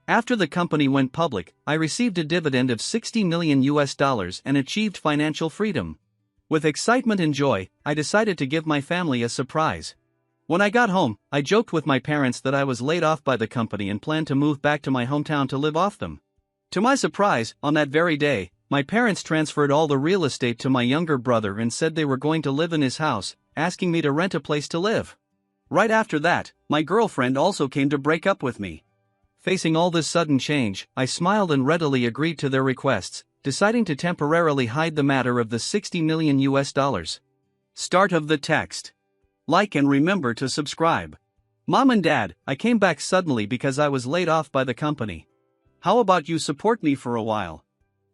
After the company went public, I received a dividend of $60 million and achieved financial freedom. With excitement and joy, I decided to give my family a surprise. When I got home, I joked with my parents that I was laid off by the company and planned to move back to my hometown to live off them. To my surprise, on that very day, my parents transferred all the real estate to my younger brother and said they were going to live in his house, asking me to rent a place to live. Right after that, my girlfriend also came to break up with me. Facing all this sudden change, I smiled and readily agreed to their requests, deciding to temporarily hide the matter of the $60 million. Start of the text. Like and remember to subscribe. Mom and Dad, I came back suddenly because I was laid off by the company. How about you support me for a while?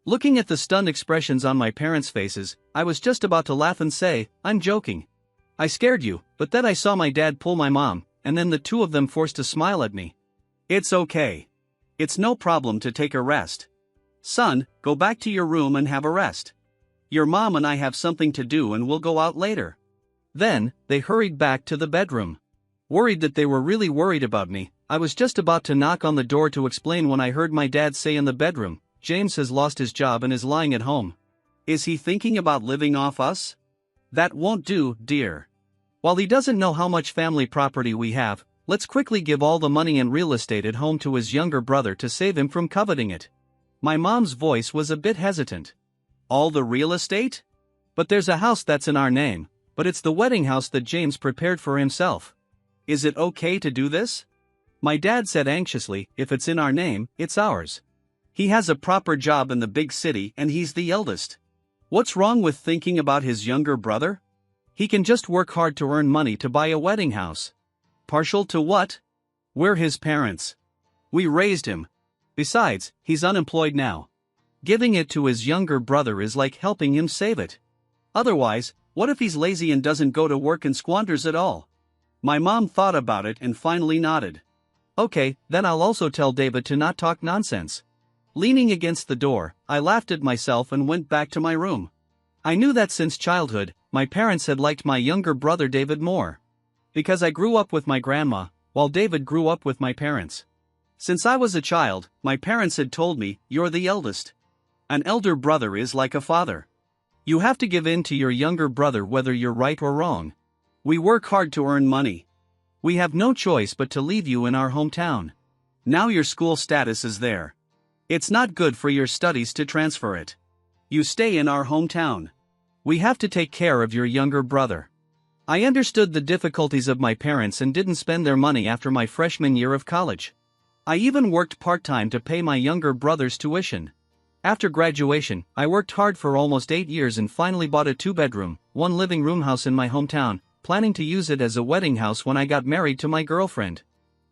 Looking at the stunned expressions on my parents' faces, I was just about to laugh and say, I'm joking. I scared you, but then I saw my dad pull my mom, and then the two of them forced a smile at me. It's okay. It's no problem to take a rest. Son, go back to your room and have a rest. Your mom and I have something to do and we'll go out later. Then, they hurried back to the bedroom. Worried that they were really worried about me, I was just about to knock on the door to explain when I heard my dad say in the bedroom, James has lost his job and is lying at home. Is he thinking about living off us? That won't do, dear. While he doesn't know how much family property we have, let's quickly give all the money and real estate at home to his younger brother to save him from coveting it. My mom's voice was a bit hesitant. All the real estate? But there's a house that's in our name, but it's the wedding house that James prepared for himself. Is it okay to do this? My dad said anxiously, if it's in our name, it's ours. He has a proper job in the big city and he's the eldest. What's wrong with thinking about his younger brother? He can just work hard to earn money to buy a wedding house. Partial to what? We're his parents. We raised him. Besides, he's unemployed now. Giving it to his younger brother is like helping him save it. Otherwise, what if he's lazy and doesn't go to work and squanders it all? My mom thought about it and finally nodded. Okay, then I'll also tell David to not talk nonsense. Leaning against the door, I laughed at myself and went back to my room. I knew that since childhood, my parents had liked my younger brother David more. Because I grew up with my grandma, while David grew up with my parents. Since I was a child, my parents had told me, you're the eldest. An elder brother is like a father. You have to give in to your younger brother whether you're right or wrong. We work hard to earn money. We have no choice but to leave you in our hometown. Now your school status is there. It's not good for your studies to transfer it. You stay in our hometown. We have to take care of your younger brother. I understood the difficulties of my parents and didn't spend their money after my freshman year of college. I even worked part-time to pay my younger brother's tuition. After graduation, I worked hard for almost 8 years and finally bought a 2-bedroom, 1 living room house in my hometown, planning to use it as a wedding house when I got married to my girlfriend.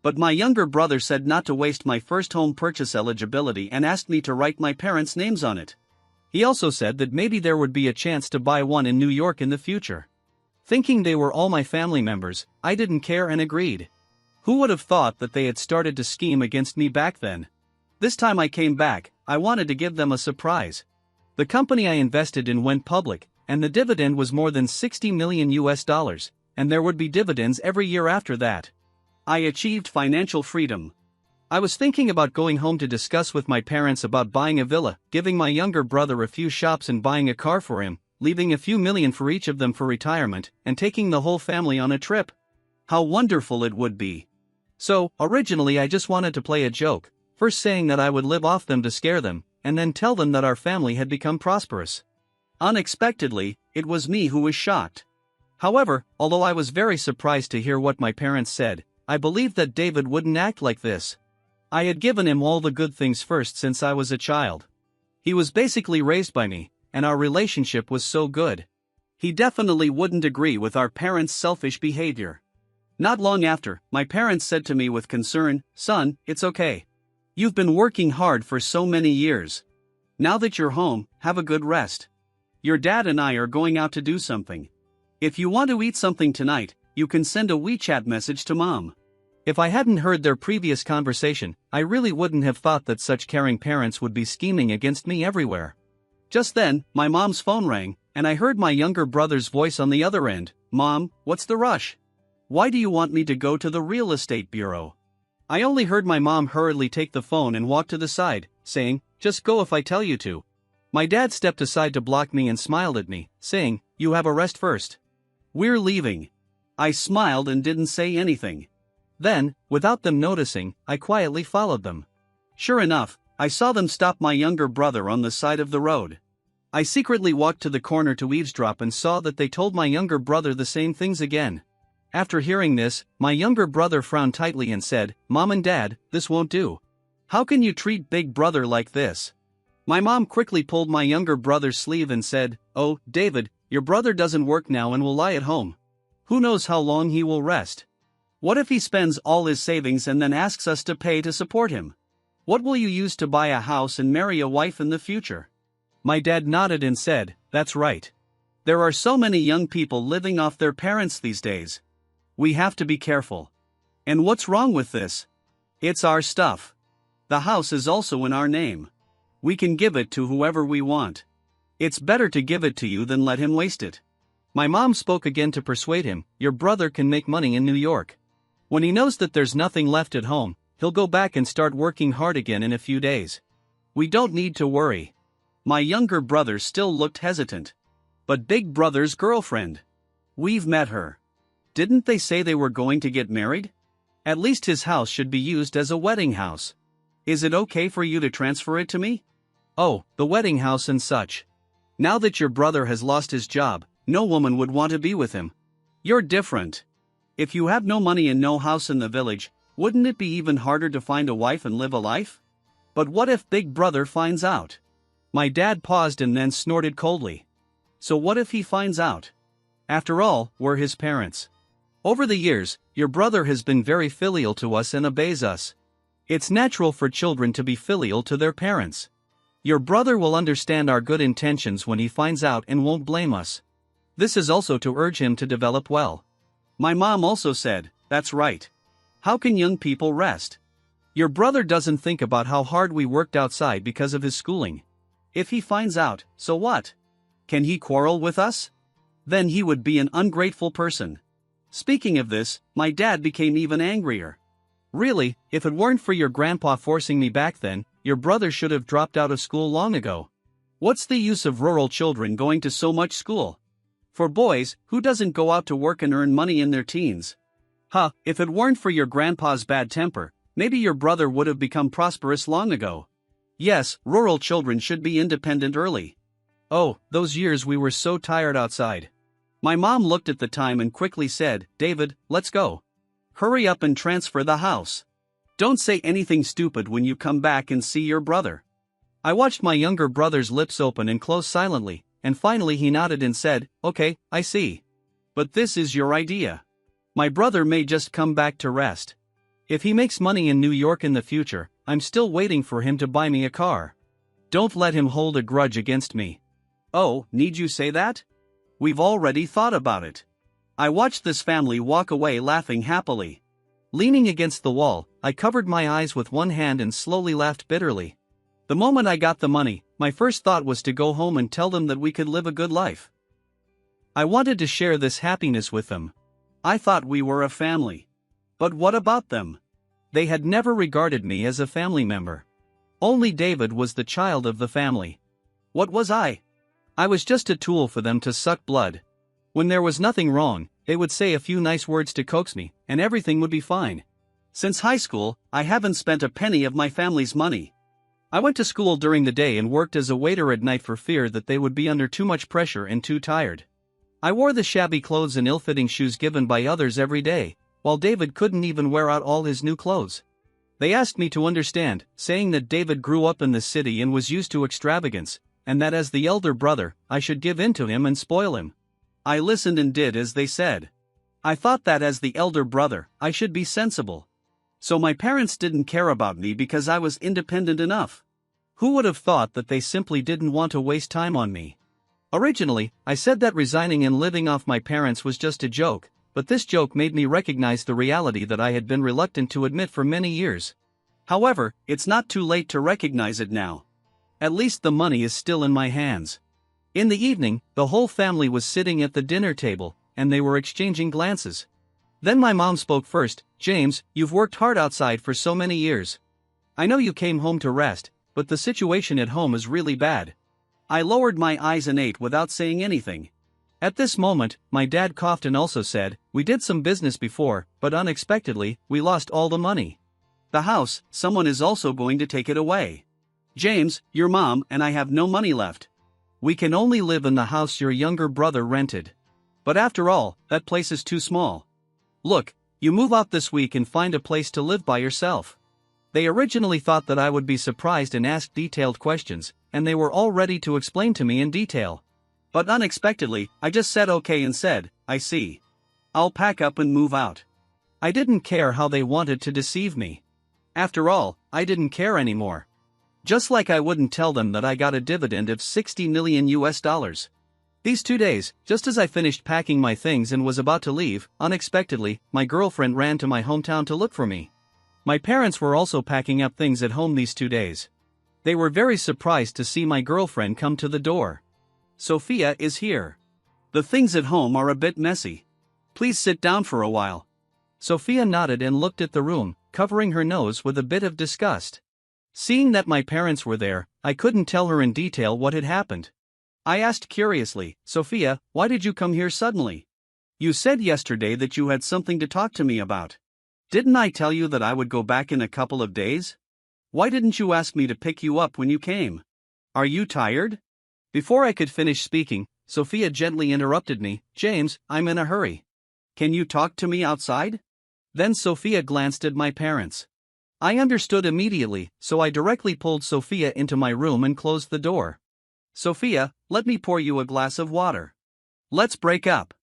But my younger brother said not to waste my first home purchase eligibility and asked me to write my parents' names on it. He also said that maybe there would be a chance to buy one in New York in the future. Thinking they were all my family members, I didn't care and agreed. Who would have thought that they had started to scheme against me back then? This time I came back, I wanted to give them a surprise. The company I invested in went public, and the dividend was more than $60 million, and there would be dividends every year after that. I achieved financial freedom. I was thinking about going home to discuss with my parents about buying a villa, giving my younger brother a few shops and buying a car for him, leaving a few million for each of them for retirement, and taking the whole family on a trip. How wonderful it would be. So, originally I just wanted to play a joke, first saying that I would live off them to scare them, and then tell them that our family had become prosperous. Unexpectedly, it was me who was shocked. However, although I was very surprised to hear what my parents said, I believed that David wouldn't act like this. I had given him all the good things first since I was a child. He was basically raised by me, and our relationship was so good. He definitely wouldn't agree with our parents' selfish behavior. Not long after, my parents said to me with concern, "Son, it's okay. You've been working hard for so many years. Now that you're home, have a good rest. Your dad and I are going out to do something. If you want to eat something tonight, you can send a WeChat message to Mom." If I hadn't heard their previous conversation, I really wouldn't have thought that such caring parents would be scheming against me everywhere. Just then, my mom's phone rang, and I heard my younger brother's voice on the other end. "Mom, what's the rush? Why do you want me to go to the real estate bureau?" I only heard my mom hurriedly take the phone and walk to the side, saying, "Just go if I tell you to." My dad stepped aside to block me and smiled at me, saying, "You have a rest first. We're leaving." I smiled and didn't say anything. Then, without them noticing, I quietly followed them. Sure enough, I saw them stop my younger brother on the side of the road. I secretly walked to the corner to eavesdrop and saw that they told my younger brother the same things again. After hearing this, my younger brother frowned tightly and said, "Mom and Dad, this won't do. How can you treat big brother like this?" My mom quickly pulled my younger brother's sleeve and said, "Oh, David, your brother doesn't work now and will lie at home. Who knows how long he will rest? What if he spends all his savings and then asks us to pay to support him? What will you use to buy a house and marry a wife in the future?" My dad nodded and said, "That's right. There are so many young people living off their parents these days. We have to be careful. And what's wrong with this? It's our stuff. The house is also in our name. We can give it to whoever we want. It's better to give it to you than let him waste it." My mom spoke again to persuade him, "Your brother can make money in New York. When he knows that there's nothing left at home, he'll go back and start working hard again in a few days. We don't need to worry." My younger brother still looked hesitant. "But big brother's girlfriend. We've met her. Didn't they say they were going to get married? At least his house should be used as a wedding house. Is it okay for you to transfer it to me?" "Oh, the wedding house and such. Now that your brother has lost his job, no woman would want to be with him. You're different. If you have no money and no house in the village, wouldn't it be even harder to find a wife and live a life? But what if big brother finds out?" My dad paused and then snorted coldly. "So what if he finds out? After all, we're his parents. Over the years, your brother has been very filial to us and obeys us. It's natural for children to be filial to their parents. Your brother will understand our good intentions when he finds out and won't blame us. This is also to urge him to develop well." My mom also said, "That's right. How can young people rest? Your brother doesn't think about how hard we worked outside because of his schooling. If he finds out, so what? Can he quarrel with us? Then he would be an ungrateful person." Speaking of this, my dad became even angrier. "Really, if it weren't for your grandpa forcing me back then, your brother should have dropped out of school long ago. What's the use of rural children going to so much school? For boys, who doesn't go out to work and earn money in their teens? If it weren't for your grandpa's bad temper, maybe your brother would have become prosperous long ago. Yes, rural children should be independent early. Oh, those years we were so tired outside." My mom looked at the time and quickly said, "David, let's go. Hurry up and transfer the house. Don't say anything stupid when you come back and see your brother." I watched my younger brother's lips open and close silently, and finally he nodded and said, "Okay, I see. But this is your idea. My brother may just come back to rest. If he makes money in New York in the future, I'm still waiting for him to buy me a car. Don't let him hold a grudge against me." "Oh, need you say that? We've already thought about it." I watched this family walk away laughing happily. Leaning against the wall, I covered my eyes with one hand and slowly laughed bitterly. The moment I got the money, my first thought was to go home and tell them that we could live a good life. I wanted to share this happiness with them. I thought we were a family. But what about them? They had never regarded me as a family member. Only David was the child of the family. What was I? I was just a tool for them to suck blood. When there was nothing wrong, they would say a few nice words to coax me, and everything would be fine. Since high school, I haven't spent a penny of my family's money. I went to school during the day and worked as a waiter at night for fear that they would be under too much pressure and too tired. I wore the shabby clothes and ill-fitting shoes given by others every day, while David couldn't even wear out all his new clothes. They asked me to understand, saying that David grew up in the city and was used to extravagance, and that as the elder brother, I should give in to him and spoil him. I listened and did as they said. I thought that as the elder brother, I should be sensible. So my parents didn't care about me because I was independent enough. Who would have thought that they simply didn't want to waste time on me? Originally, I said that resigning and living off my parents was just a joke, but this joke made me recognize the reality that I had been reluctant to admit for many years. However, it's not too late to recognize it now. At least the money is still in my hands. In the evening, the whole family was sitting at the dinner table, and they were exchanging glances. Then my mom spoke first. James, you've worked hard outside for so many years. I know you came home to rest, but the situation at home is really bad. I lowered my eyes and ate without saying anything. At this moment, my dad coughed and also said, we did some business before, but unexpectedly, we lost all the money. The house, someone is also going to take it away. James, your mom and I have no money left. We can only live in the house your younger brother rented. But after all, that place is too small. Look, you move out this week and find a place to live by yourself. They originally thought that I would be surprised and ask detailed questions, and they were all ready to explain to me in detail. But unexpectedly, I just said okay and said, I see. I'll pack up and move out. I didn't care how they wanted to deceive me. After all, I didn't care anymore. Just like I wouldn't tell them that I got a dividend of 60 million US dollars. These 2 days, just as I finished packing my things and was about to leave, unexpectedly, my girlfriend ran to my hometown to look for me. My parents were also packing up things at home these 2 days. They were very surprised to see my girlfriend come to the door. Sophia is here. The things at home are a bit messy. Please sit down for a while. Sophia nodded and looked at the room, covering her nose with a bit of disgust. Seeing that my parents were there, I couldn't tell her in detail what had happened. I asked curiously, Sophia, why did you come here suddenly? You said yesterday that you had something to talk to me about. Didn't I tell you that I would go back in a couple of days? Why didn't you ask me to pick you up when you came? Are you tired? Before I could finish speaking, Sophia gently interrupted me, James, I'm in a hurry. Can you talk to me outside? Then Sophia glanced at my parents. I understood immediately, so I directly pulled Sophia into my room and closed the door. Sophia, let me pour you a glass of water. Let's break up.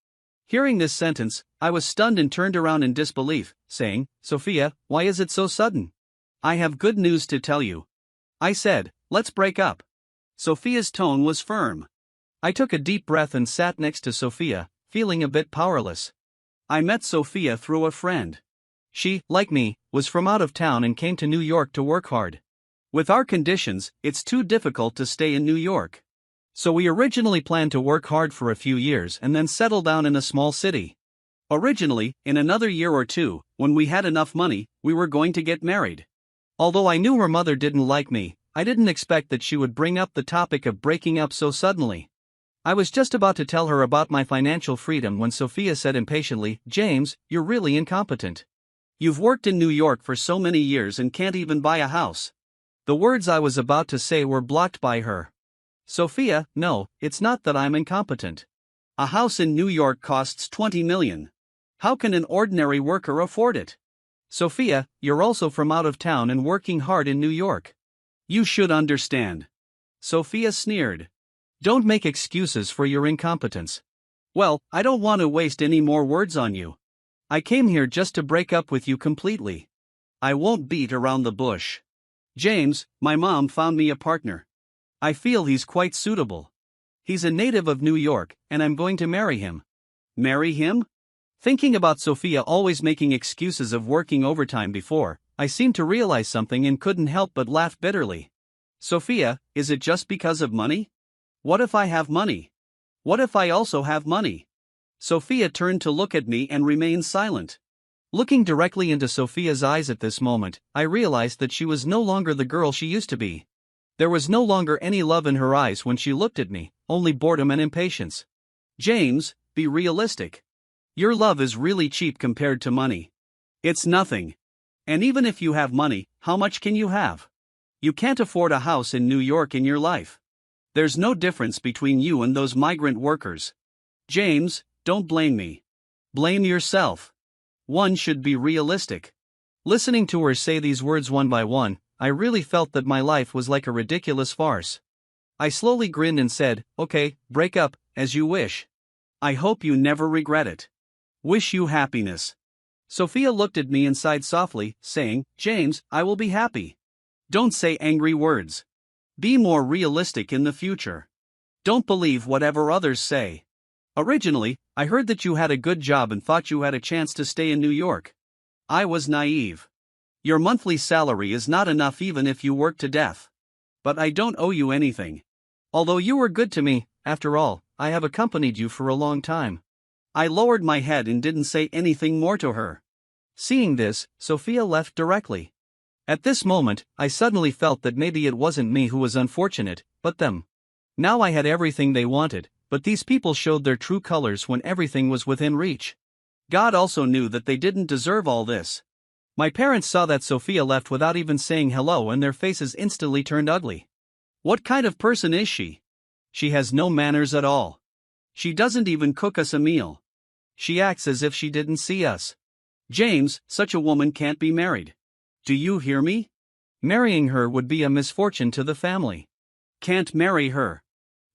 Hearing this sentence, I was stunned and turned around in disbelief, saying, Sophia, why is it so sudden? I have good news to tell you. I said, let's break up. Sophia's tone was firm. I took a deep breath and sat next to Sophia, feeling a bit powerless. I met Sophia through a friend. She, like me, was from out of town and came to New York to work hard. With our conditions, it's too difficult to stay in New York. So we originally planned to work hard for a few years and then settle down in a small city. Originally, in another year or two, when we had enough money, we were going to get married. Although I knew her mother didn't like me, I didn't expect that she would bring up the topic of breaking up so suddenly. I was just about to tell her about my financial freedom when Sophia said impatiently, James, you're really incompetent. You've worked in New York for so many years and can't even buy a house. The words I was about to say were blocked by her. Sophia, no, it's not that I'm incompetent. A house in New York costs 20 million. How can an ordinary worker afford it? Sophia, you're also from out of town and working hard in New York. You should understand. Sophia sneered. Don't make excuses for your incompetence. Well, I don't want to waste any more words on you. I came here just to break up with you completely. I won't beat around the bush. James, my mom found me a partner. I feel he's quite suitable. He's a native of New York, and I'm going to marry him. Marry him? Thinking about Sophia always making excuses of working overtime before, I seemed to realize something and couldn't help but laugh bitterly. Sophia, is it just because of money? What if I have money? What if I also have money? Sophia turned to look at me and remained silent. Looking directly into Sophia's eyes at this moment, I realized that she was no longer the girl she used to be. There was no longer any love in her eyes when she looked at me, only boredom and impatience. James, be realistic. Your love is really cheap compared to money. It's nothing. And even if you have money, how much can you have? You can't afford a house in New York in your life. There's no difference between you and those migrant workers. James, don't blame me. Blame yourself. One should be realistic. Listening to her say these words one by one, I really felt that my life was like a ridiculous farce. I slowly grinned and said, okay, break up, as you wish. I hope you never regret it. Wish you happiness. Sophia looked at me and sighed softly, saying, James, I will be happy. Don't say angry words. Be more realistic in the future. Don't believe whatever others say. Originally, I heard that you had a good job and thought you had a chance to stay in New York. I was naive. Your monthly salary is not enough even if you work to death. But I don't owe you anything. Although you were good to me, after all, I have accompanied you for a long time. I lowered my head and didn't say anything more to her. Seeing this, Sophia left directly. At this moment, I suddenly felt that maybe it wasn't me who was unfortunate, but them. Now I had everything they wanted, but these people showed their true colors when everything was within reach. God also knew that they didn't deserve all this. My parents saw that Sophia left without even saying hello and their faces instantly turned ugly. What kind of person is she? She has no manners at all. She doesn't even cook us a meal. She acts as if she didn't see us. James, such a woman can't be married. Do you hear me? Marrying her would be a misfortune to the family. Can't marry her.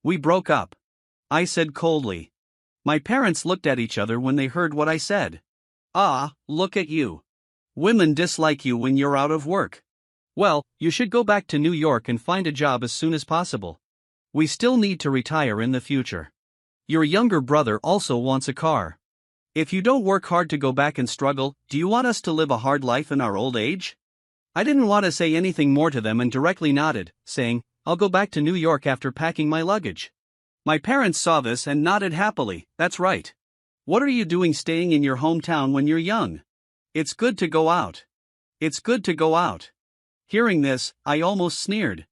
We broke up. I said coldly. My parents looked at each other when they heard what I said. Ah, look at you. Women dislike you when you're out of work. Well, you should go back to New York and find a job as soon as possible. We still need to retire in the future. Your younger brother also wants a car. If you don't work hard to go back and struggle, do you want us to live a hard life in our old age? I didn't want to say anything more to them and directly nodded, saying, I'll go back to New York after packing my luggage. My parents saw this and nodded happily. That's right. What are you doing staying in your hometown when you're young? It's good to go out. It's good to go out. Hearing this, I almost sneered.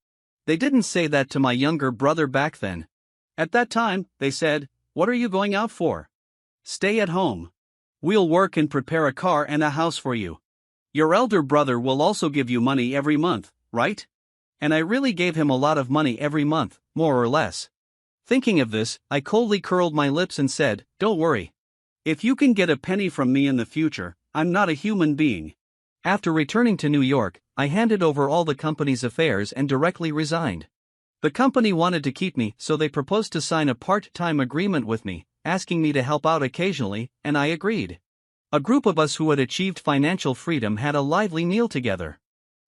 They didn't say that to my younger brother back then. At that time, they said, what are you going out for? Stay at home. We'll work and prepare a car and a house for you. Your elder brother will also give you money every month, right? And I really gave him a lot of money every month, more or less. Thinking of this, I coldly curled my lips and said, don't worry. If you can get a penny from me in the future, I'm not a human being. After returning to New York, I handed over all the company's affairs and directly resigned. The company wanted to keep me, so they proposed to sign a part-time agreement with me, asking me to help out occasionally, and I agreed. A group of us who had achieved financial freedom had a lively meal together.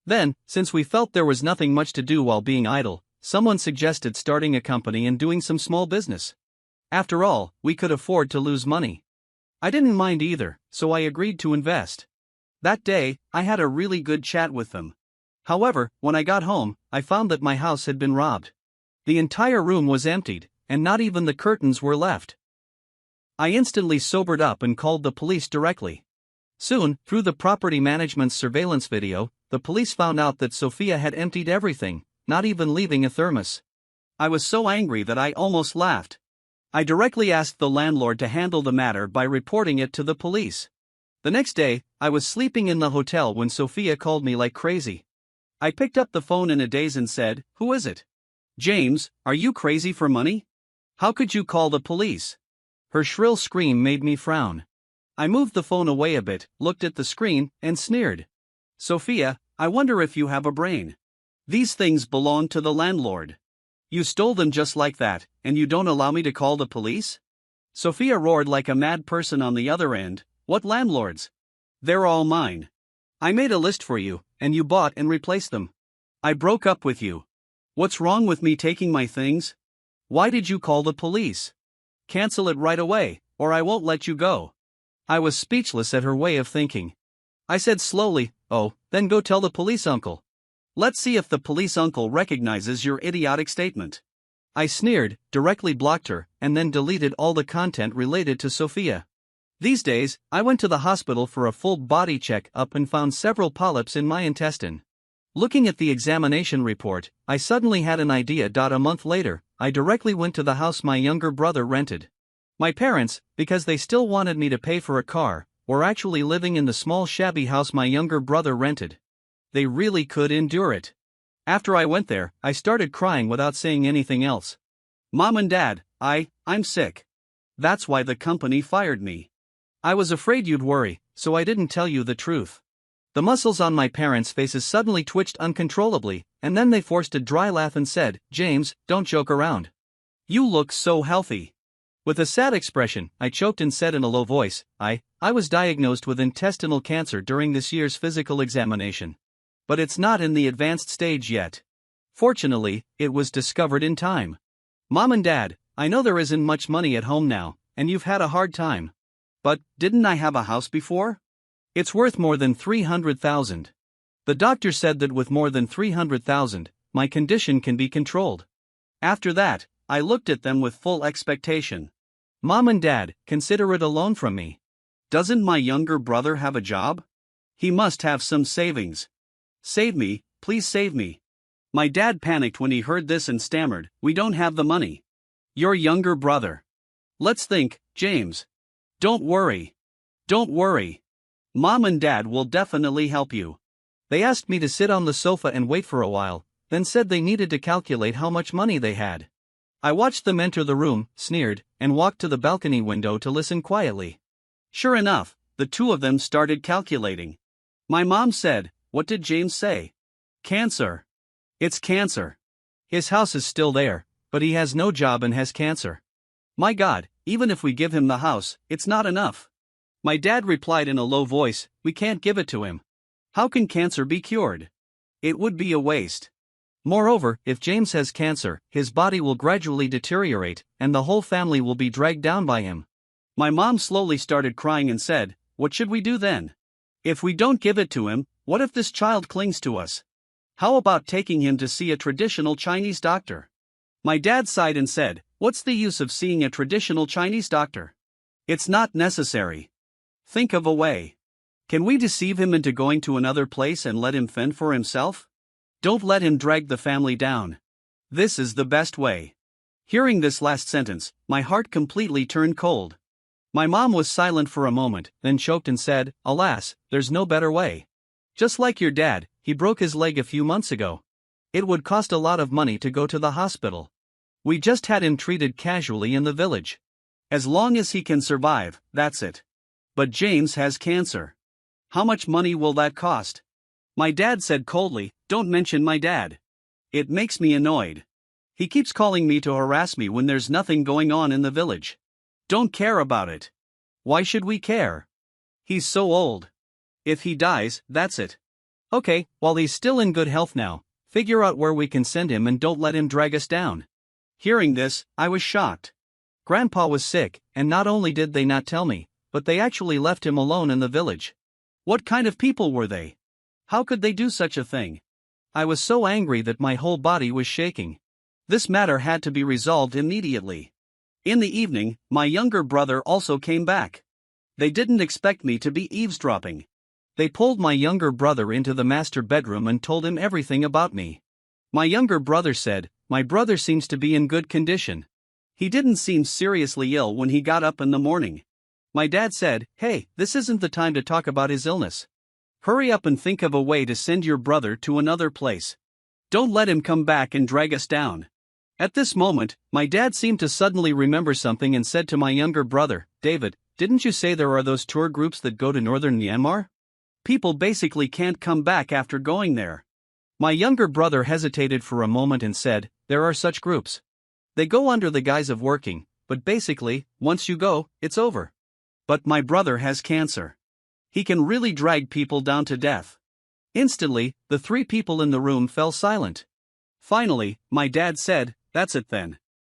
Then, since we felt there was nothing much to do while being idle, someone suggested starting a company and doing some small business. After all, we could afford to lose money. I didn't mind either, so I agreed to invest. That day, I had a really good chat with them. However, when I got home, I found that my house had been robbed. The entire room was emptied, and not even the curtains were left. I instantly sobered up and called the police directly. Soon, through the property management's surveillance video, the police found out that Sophia had emptied everything, not even leaving a thermos. I was so angry that I almost laughed. I directly asked the landlord to handle the matter by reporting it to the police. The next day, I was sleeping in the hotel when Sophia called me like crazy. I picked up the phone in a daze and said, "Who is it?" "James, are you crazy for money? How could you call the police?" Her shrill scream made me frown. I moved the phone away a bit, looked at the screen, and sneered. "Sophia, I wonder if you have a brain. These things belong to the landlord. You stole them just like that, and you don't allow me to call the police?" Sophia roared like a mad person on the other end. "What landlords? They're all mine. I made a list for you, and you bought and replaced them. I broke up with you. What's wrong with me taking my things? Why did you call the police? Cancel it right away, or I won't let you go." I was speechless at her way of thinking. I said slowly, "Oh, then go tell the police uncle. Let's see if the police uncle recognizes your idiotic statement." I sneered, directly blocked her, and then deleted all the content related to Sophia. These days, I went to the hospital for a full body check-up and found several polyps in my intestine. Looking at the examination report, I suddenly had an idea. A month later, I directly went to the house my younger brother rented. My parents, because they still wanted me to pay for a car, were actually living in the small shabby house my younger brother rented. They really could endure it. After I went there, I started crying without saying anything else. "Mom and Dad, I'm sick. That's why the company fired me. I was afraid you'd worry, so I didn't tell you the truth." The muscles on my parents' faces suddenly twitched uncontrollably, and then they forced a dry laugh and said, "James, don't joke around. You look so healthy." With a sad expression, I choked and said in a low voice, I was diagnosed with intestinal cancer during this year's physical examination. But it's not in the advanced stage yet. Fortunately, it was discovered in time. Mom and Dad, I know there isn't much money at home now, and you've had a hard time. But, didn't I have a house before? It's worth more than $300,000. The doctor said that with more than $300,000, my condition can be controlled. After that, I looked at them with full expectation. Mom and Dad, consider it a loan from me. Doesn't my younger brother have a job? He must have some savings. Save me, please save me. My dad panicked when he heard this and stammered, we don't have the money. Your younger brother. Let's think, James. Don't worry. Don't worry. Mom and Dad will definitely help you. They asked me to sit on the sofa and wait for a while, then said they needed to calculate how much money they had. I watched them enter the room, sneered, and walked to the balcony window to listen quietly. Sure enough, the two of them started calculating. My mom said, "What did James say?" "Cancer. It's cancer. His house is still there, but he has no job and has cancer. My God, even if we give him the house, it's not enough." My dad replied in a low voice, "We can't give it to him. How can cancer be cured? It would be a waste. Moreover, if James has cancer, his body will gradually deteriorate, and the whole family will be dragged down by him." My mom slowly started crying and said, "What should we do then? If we don't give it to him, what if this child clings to us? How about taking him to see a traditional Chinese doctor?" My dad sighed and said, "What's the use of seeing a traditional Chinese doctor? It's not necessary. Think of a way. Can we deceive him into going to another place and let him fend for himself? Don't let him drag the family down. This is the best way." Hearing this last sentence, my heart completely turned cold. My mom was silent for a moment, then choked and said, "Alas, there's no better way. Just like your dad, he broke his leg a few months ago. It would cost a lot of money to go to the hospital. We just had him treated casually in the village. As long as he can survive, that's it. But James has cancer. How much money will that cost?" My dad said coldly, "Don't mention my dad. It makes me annoyed. He keeps calling me to harass me when there's nothing going on in the village. Don't care about it. Why should we care? He's so old. If he dies, that's it. Okay, while he's still in good health now, figure out where we can send him and don't let him drag us down." Hearing this, I was shocked. Grandpa was sick, and not only did they not tell me, but they actually left him alone in the village. What kind of people were they? How could they do such a thing? I was so angry that my whole body was shaking. This matter had to be resolved immediately. In the evening, my younger brother also came back. They didn't expect me to be eavesdropping. They pulled my younger brother into the master bedroom and told him everything about me. My younger brother said, "My brother seems to be in good condition. He didn't seem seriously ill when he got up in the morning." My dad said, "Hey, this isn't the time to talk about his illness. Hurry up and think of a way to send your brother to another place. Don't let him come back and drag us down." At this moment, my dad seemed to suddenly remember something and said to my younger brother, "David, didn't you say there are those tour groups that go to northern Myanmar? People basically can't come back after going there." My younger brother hesitated for a moment and said, "There are such groups. They go under the guise of working, but basically, once you go, it's over." "But my brother has cancer. He can really drag people down to death." Instantly, the three people in the room fell silent. Finally, my dad said, "That's it then.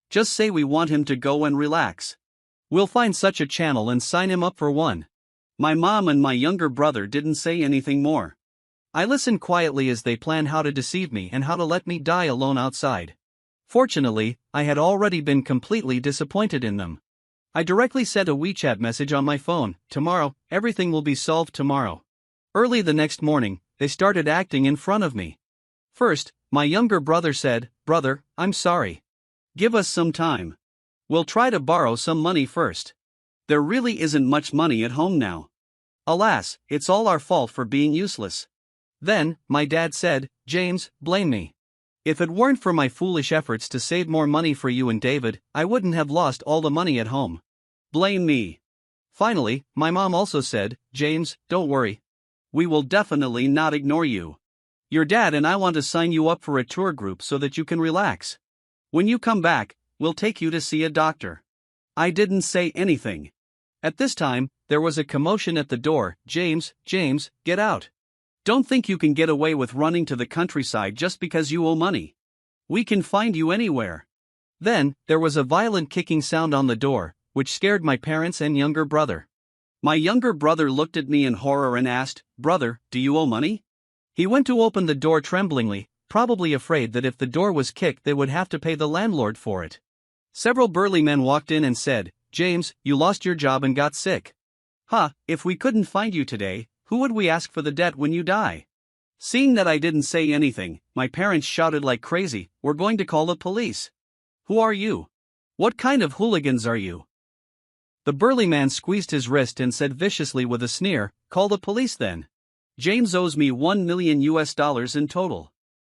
Just say we want him to go and relax. We'll find such a channel and sign him up for one." My mom and my younger brother didn't say anything more. I listened quietly as they planned how to deceive me and how to let me die alone outside. Fortunately, I had already been completely disappointed in them. I directly sent a WeChat message on my phone, "Tomorrow, everything will be solved tomorrow." Early the next morning, they started acting in front of me. First, my younger brother said, "Brother, I'm sorry. Give us some time. We'll try to borrow some money first. There really isn't much money at home now. Alas, it's all our fault for being useless." Then, my dad said, "James, blame me. If it weren't for my foolish efforts to save more money for you and David, I wouldn't have lost all the money at home. Blame me." Finally, my mom also said, "James, don't worry. We will definitely not ignore you. Your dad and I want to sign you up for a tour group so that you can relax. When you come back, we'll take you to see a doctor." I didn't say anything. At this time, there was a commotion at the door. James, get out. Don't think you can get away with running to the countryside just because you owe money. We can find you anywhere." Then, there was a violent kicking sound on the door, which scared my parents and younger brother. My younger brother looked at me in horror and asked, "Brother, do you owe money?" He went to open the door tremblingly, probably afraid that if the door was kicked they would have to pay the landlord for it. Several burly men walked in and said, James, you lost your job and got sick. If we couldn't find you today, who would we ask for the debt when you die? Seeing that I didn't say anything, my parents shouted like crazy, "We're going to call the police." Who are you? What kind of hooligans are you? The burly man squeezed his wrist and said viciously with a sneer, "Call the police then. James owes me $1 million in total.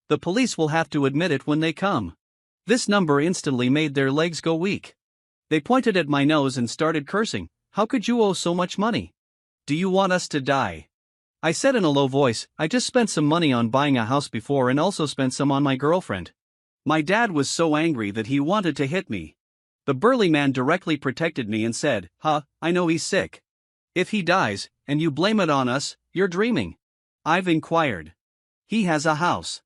The police will have to admit it when they come." This number instantly made their legs go weak. They pointed at my nose and started cursing. "How could you owe so much money? Do you want us to die?" I said in a low voice, "I just spent some money on buying a house before and also spent some on my girlfriend." My dad was so angry that he wanted to hit me. The burly man directly protected me and said, "I know he's sick. If he dies, and you blame it on us, you're dreaming." I've inquired. "He has a house.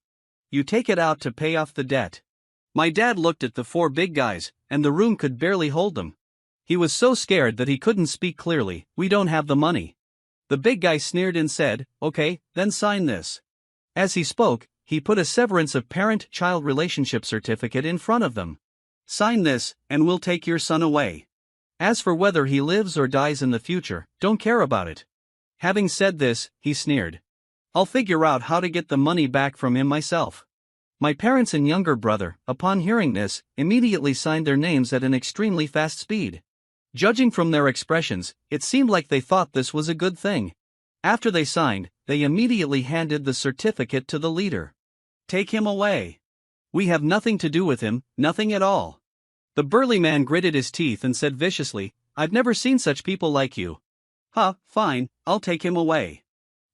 You take it out to pay off the debt." My dad looked at the four big guys, and the room could barely hold them. He was so scared that he couldn't speak clearly. "We don't have the money." The big guy sneered and said, "Okay, then sign this." As he spoke, he put a severance of parent-child relationship certificate in front of them. "Sign this, and we'll take your son away. As for whether he lives or dies in the future, don't care about it." Having said this, he sneered. "I'll figure out how to get the money back from him myself." My parents and younger brother, upon hearing this, immediately signed their names at an extremely fast speed. Judging from their expressions, it seemed like they thought this was a good thing. After they signed, they immediately handed the certificate to the leader. "Take him away. We have nothing to do with him, nothing at all." The burly man gritted his teeth and said viciously, "I've never seen such people like you." Fine, I'll take him away."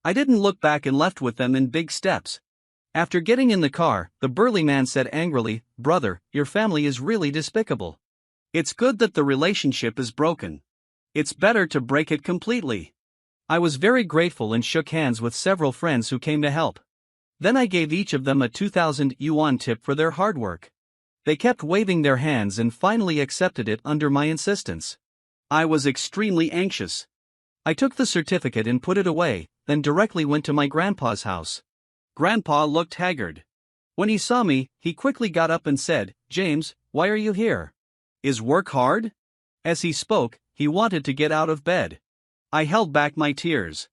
I didn't look back and left with them in big steps. After getting in the car, the burly man said angrily, "Brother, your family is really despicable. It's good that the relationship is broken. It's better to break it completely." I was very grateful and shook hands with several friends who came to help. Then I gave each of them a 2,000 yuan tip for their hard work. They kept waving their hands and finally accepted it under my insistence. I was extremely anxious. I took the certificate and put it away, then directly went to my grandpa's house. Grandpa looked haggard. When he saw me, he quickly got up and said, "James, why are you here? Is work hard?" As he spoke, he wanted to get out of bed. I held back my tears.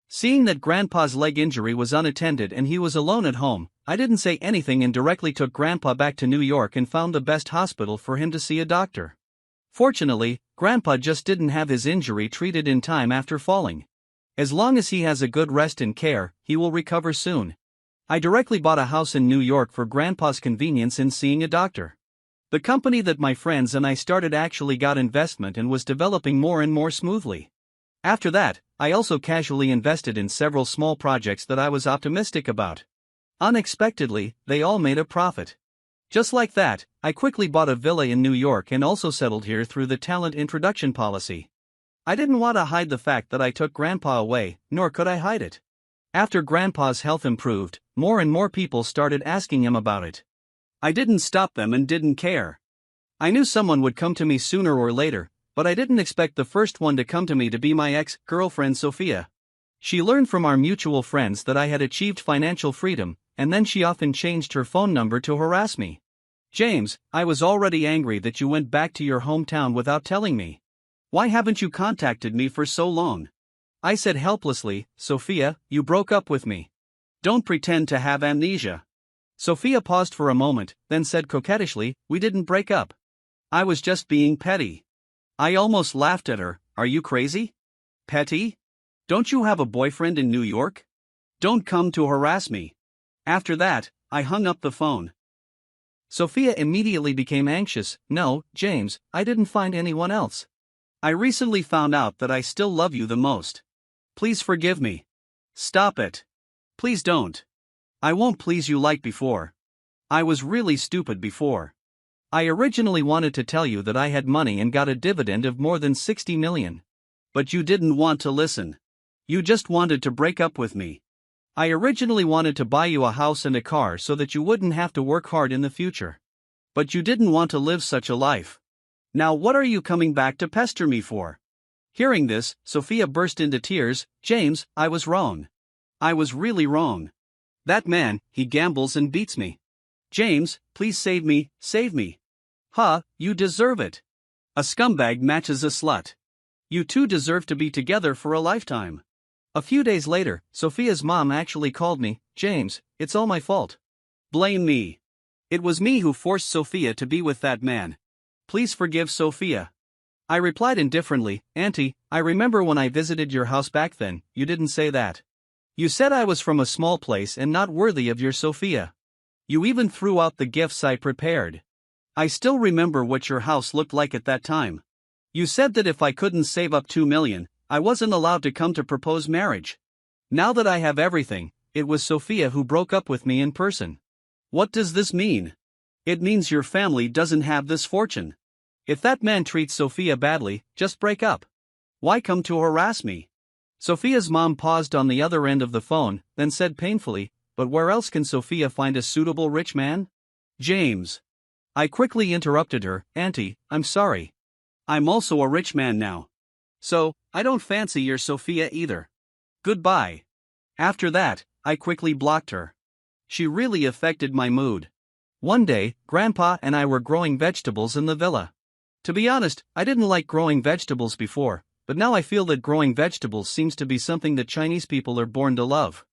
Seeing that Grandpa's leg injury was unattended and he was alone at home, I didn't say anything and directly took Grandpa back to New York and found the best hospital for him to see a doctor. Fortunately, Grandpa just didn't have his injury treated in time after falling. As long as he has a good rest and care, he will recover soon. I directly bought a house in New York for Grandpa's convenience in seeing a doctor. The company that my friends and I started actually got investment and was developing more and more smoothly. After that, I also casually invested in several small projects that I was optimistic about. Unexpectedly, they all made a profit. Just like that, I quickly bought a villa in New York and also settled here through the talent introduction policy. I didn't want to hide the fact that I took Grandpa away, nor could I hide it. After Grandpa's health improved, more and more people started asking him about it. I didn't stop them and didn't care. I knew someone would come to me sooner or later, but I didn't expect the first one to come to me to be my ex-girlfriend Sophia. She learned from our mutual friends that I had achieved financial freedom, and then she often changed her phone number to harass me. "James, I was already angry that you went back to your hometown without telling me. Why haven't you contacted me for so long?" I said helplessly, "Sophia, you broke up with me. Don't pretend to have amnesia." Sophia paused for a moment, then said coquettishly, "We didn't break up. I was just being petty." I almost laughed at her. "Are you crazy? Petty? Don't you have a boyfriend in New York? Don't come to harass me." After that, I hung up the phone. Sophia immediately became anxious. "No, James, I didn't find anyone else. I recently found out that I still love you the most. Please forgive me." "Stop it. Please don't. I won't please you like before. I was really stupid before. I originally wanted to tell you that I had money and got a dividend of more than 60 million. But you didn't want to listen. You just wanted to break up with me. I originally wanted to buy you a house and a car so that you wouldn't have to work hard in the future. But you didn't want to live such a life. Now what are you coming back to pester me for?" Hearing this, Sophia burst into tears. "James, I was wrong. I was really wrong. That man, he gambles and beats me. James, please save me, save me." "You deserve it. A scumbag matches a slut. You two deserve to be together for a lifetime. A few days later, Sophia's mom actually called me. James, it's all my fault. Blame me. It was me who forced Sophia to be with that man. Please forgive Sophia. I replied indifferently, Auntie, I remember when I visited your house back then, you didn't say that. You said I was from a small place and not worthy of your Sophia. You even threw out the gifts I prepared. I still remember what your house looked like at that time. You said that if I couldn't save up $2 million, I wasn't allowed to come to propose marriage. Now that I have everything, it was Sophia who broke up with me in person. What does this mean? It means your family doesn't have this fortune. If that man treats Sophia badly, just break up. Why come to harass me? Sophia's mom paused on the other end of the phone, then said painfully, but where else can Sophia find a suitable rich man? James. I quickly interrupted her, Auntie, I'm sorry. I'm also a rich man now. So, I don't fancy your Sophia either. Goodbye. After that, I quickly blocked her. She really affected my mood. One day, Grandpa and I were growing vegetables in the villa. To be honest, I didn't like growing vegetables before, but now I feel that growing vegetables seems to be something that Chinese people are born to love.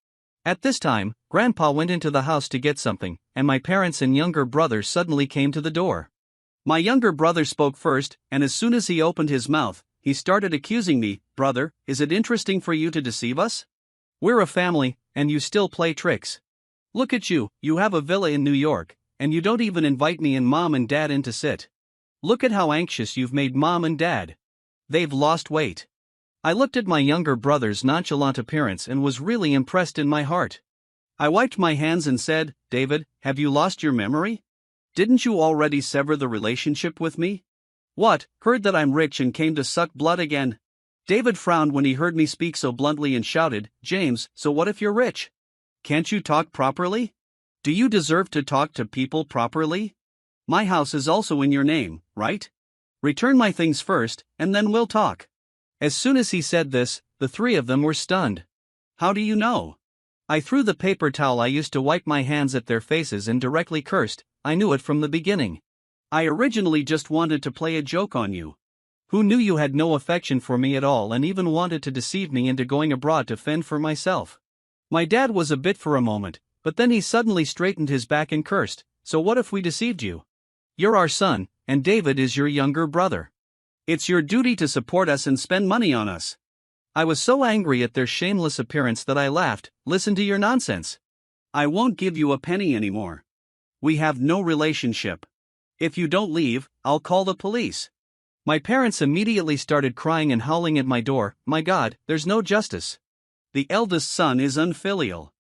At this time, Grandpa went into the house to get something, and my parents and younger brother suddenly came to the door. My younger brother spoke first, and as soon as he opened his mouth, he started accusing me, Brother, is it interesting for you to deceive us? We're a family, and you still play tricks. Look at you, you have a villa in New York, and you don't even invite me and Mom and Dad in to sit. Look at how anxious you've made Mom and Dad. They've lost weight. I looked at my younger brother's nonchalant appearance and was really impressed in my heart. I wiped my hands and said, David, have you lost your memory? Didn't you already sever the relationship with me? What, heard that I'm rich and came to suck blood again? David frowned when he heard me speak so bluntly and shouted, James, so what if you're rich? Can't you talk properly? Do you deserve to talk to people properly? My house is also in your name, right? Return my things first, and then we'll talk. As soon as he said this, the three of them were stunned. How do you know? I threw the paper towel I used to wipe my hands at their faces and directly cursed, I knew it from the beginning. I originally just wanted to play a joke on you. Who knew you had no affection for me at all and even wanted to deceive me into going abroad to fend for myself? My dad was a bit for a moment, but then he suddenly straightened his back and cursed, so what if we deceived you? You're our son, and David is your younger brother. It's your duty to support us and spend money on us. I was so angry at their shameless appearance that I laughed, listen to your nonsense. I won't give you a penny anymore. We have no relationship. If you don't leave, I'll call the police. My parents immediately started crying and howling at my door, my God, there's no justice. The eldest son is unfilial.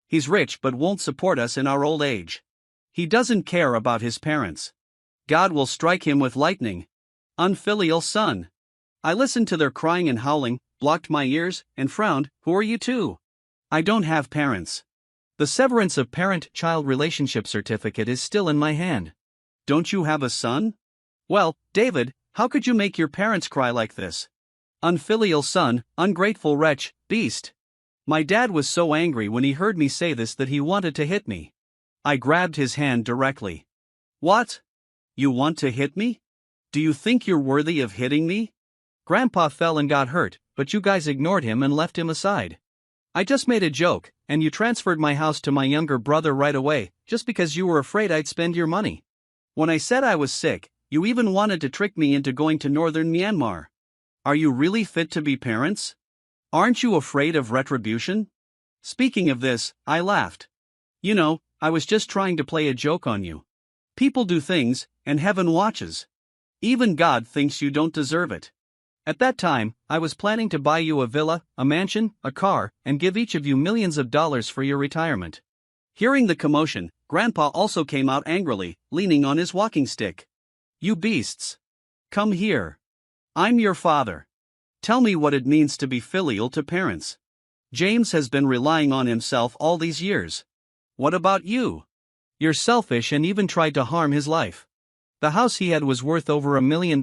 He's rich but won't support us in our old age. He doesn't care about his parents. God will strike him with lightning. Unfilial son. I listened to their crying and howling, blocked my ears, and frowned, who are you two? I don't have parents. The severance of parent-child relationship certificate is still in my hand. Don't you have a son? Well, David, how could you make your parents cry like this? Unfilial son, ungrateful wretch, beast. My dad was so angry when he heard me say this that he wanted to hit me. I grabbed his hand directly. What? You want to hit me? Do you think you're worthy of hitting me? Grandpa fell and got hurt, but you guys ignored him and left him aside. I just made a joke, and you transferred my house to my younger brother right away, just because you were afraid I'd spend your money. When I said I was sick, you even wanted to trick me into going to northern Myanmar. Are you really fit to be parents? Aren't you afraid of retribution? Speaking of this, I laughed. You know, I was just trying to play a joke on you. People do things, and heaven watches. Even God thinks you don't deserve it. At that time, I was planning to buy you a villa, a mansion, a car, and give each of you millions of dollars for your retirement. Hearing the commotion, Grandpa also came out angrily, leaning on his walking stick. You beasts! Come here. I'm your father. Tell me what it means to be filial to parents. James has been relying on himself all these years. What about you? You're selfish and even tried to harm his life. The house he had was worth over $1 million,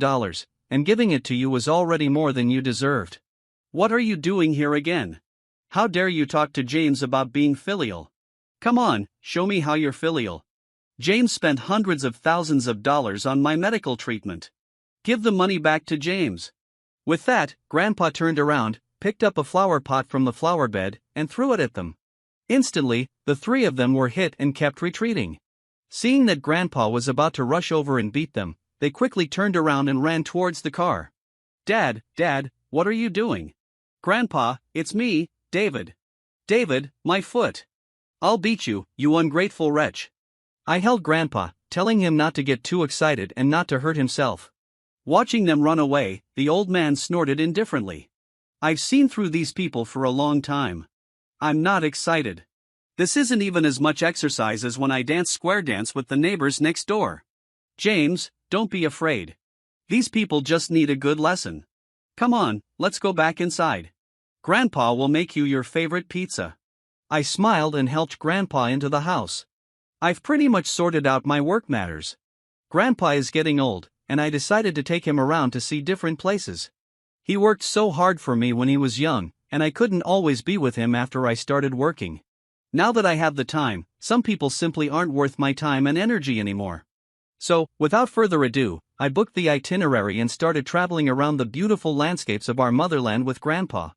and giving it to you was already more than you deserved. What are you doing here again? How dare you talk to James about being filial? Come on, show me how you're filial. James spent hundreds of thousands of dollars on my medical treatment. Give the money back to James. With that, Grandpa turned around, picked up a flower pot from the flower bed, and threw it at them. Instantly, the three of them were hit and kept retreating. Seeing that Grandpa was about to rush over and beat them, they quickly turned around and ran towards the car. Dad, what are you doing? Grandpa, it's me, David. David, my foot. I'll beat you, you ungrateful wretch. I held Grandpa, telling him not to get too excited and not to hurt himself. Watching them run away, the old man snorted indifferently. I've seen through these people for a long time. I'm not excited. This isn't even as much exercise as when I dance square dance with the neighbors next door. James, don't be afraid. These people just need a good lesson. Come on, let's go back inside. Grandpa will make you your favorite pizza. I smiled and helped Grandpa into the house. I've pretty much sorted out my work matters. Grandpa is getting old, and I decided to take him around to see different places. He worked so hard for me when he was young, and I couldn't always be with him after I started working. Now that I have the time, some people simply aren't worth my time and energy anymore. So, without further ado, I booked the itinerary and started traveling around the beautiful landscapes of our motherland with Grandpa.